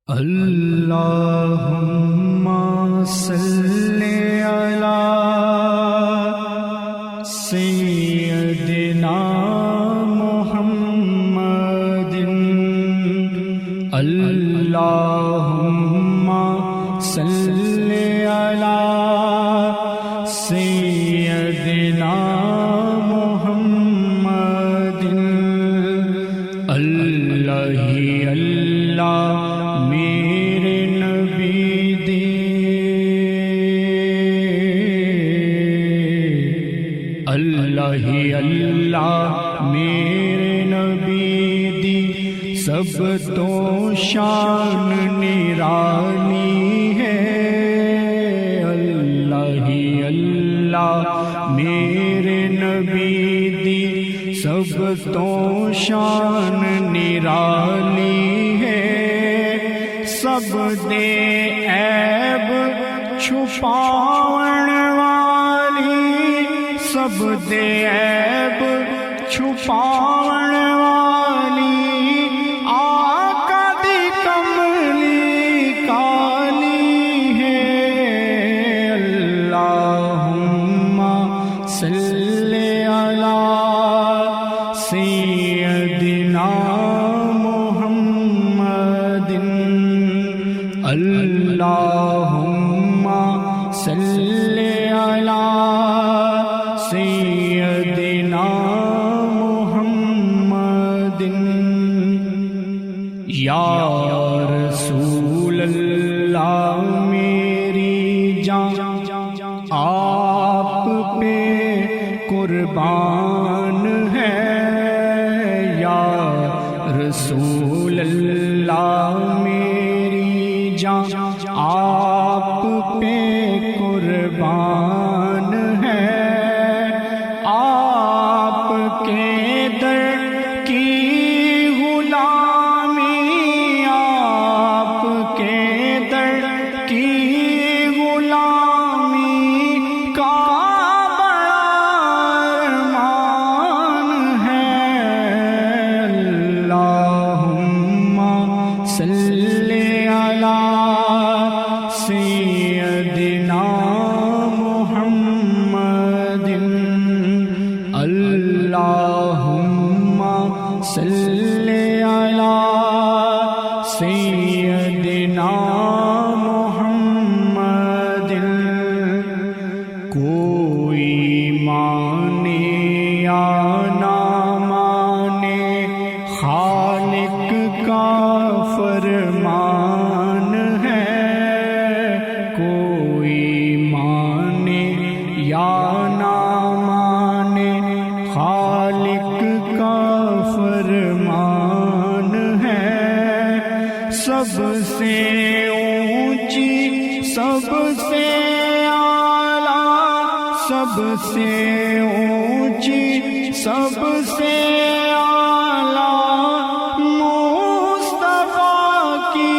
اللہم صلی علی سیدنا محمد اللہم صلی علی سیدنا محمد اللہ میرے نبی دی اللہ میرے نبی دی سب تو شان نرالی ہے اللہ میرے نبی دی سب تو شان نرالی ہے سب دے عیب چھپاون والی سب دے عیب چھپاون والی آقا دی کملی کالی ہے اللہم صلی علی سیدنا محمد اللہم صلی علی سیدنا محمد یا رسول اللہ میری جان آپ پہ قربان ہے یا رسول اللہ میری جان آپ پہ قربان ہے آپ کے در کی غلامی آپ کے در کی غلامی کا بڑا ارمان ہے اللہم صلی علی سیدنا محمد اللہم صلی علی سیدنا محمد کوئی مانے یا نہ مانے خالق کا فرمان ہے کوئی مانے یا نہ مانے خالق کا فرمان ہے سب سے اونچی سب سے اعلیٰ سب سے اونچی سب سے اعلیٰ مصطفیٰ کی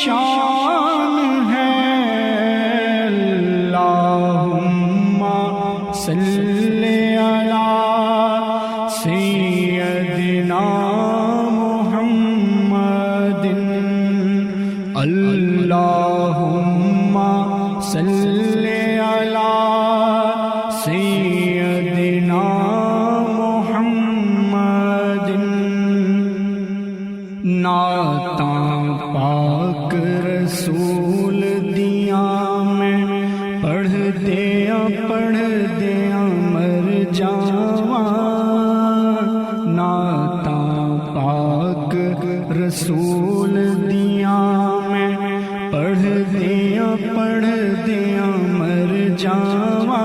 شان ہے اللہم صلی علی سیدنا محمد اللہم صلی علی سیدنا محمد نعتاں پاک رسول دیاں میں پڑھ دیاں مر جاواں نعتاں پاک رسول دیاں میں پڑھ دیاں مر جاواں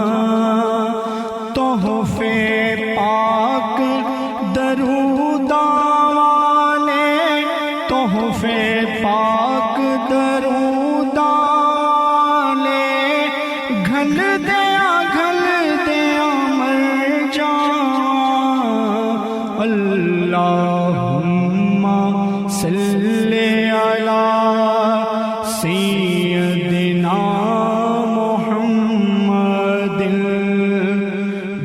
تحفے پاک دروداں والے تحفے پاک دروداں والے گھل دیاں مر جاواں اللہم صلی علی سیدنا محمد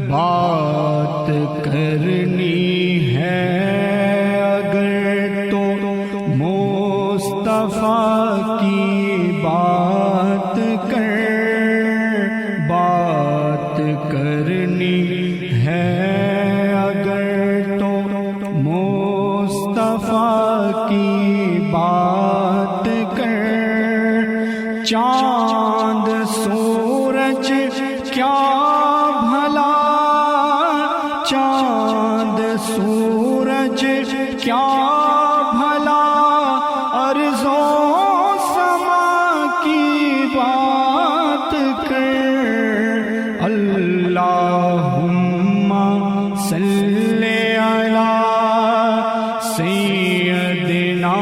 بات کرنی ہے اگر تو مصطفیٰ کی بات کرنی ہے اگر تو مصطفیٰ کی بات کر، چاند سورج کیا بھلا، چاند سورج کیا بھلا، ارض و سما کی بات کر۔ اللہم صلی علی سیدنا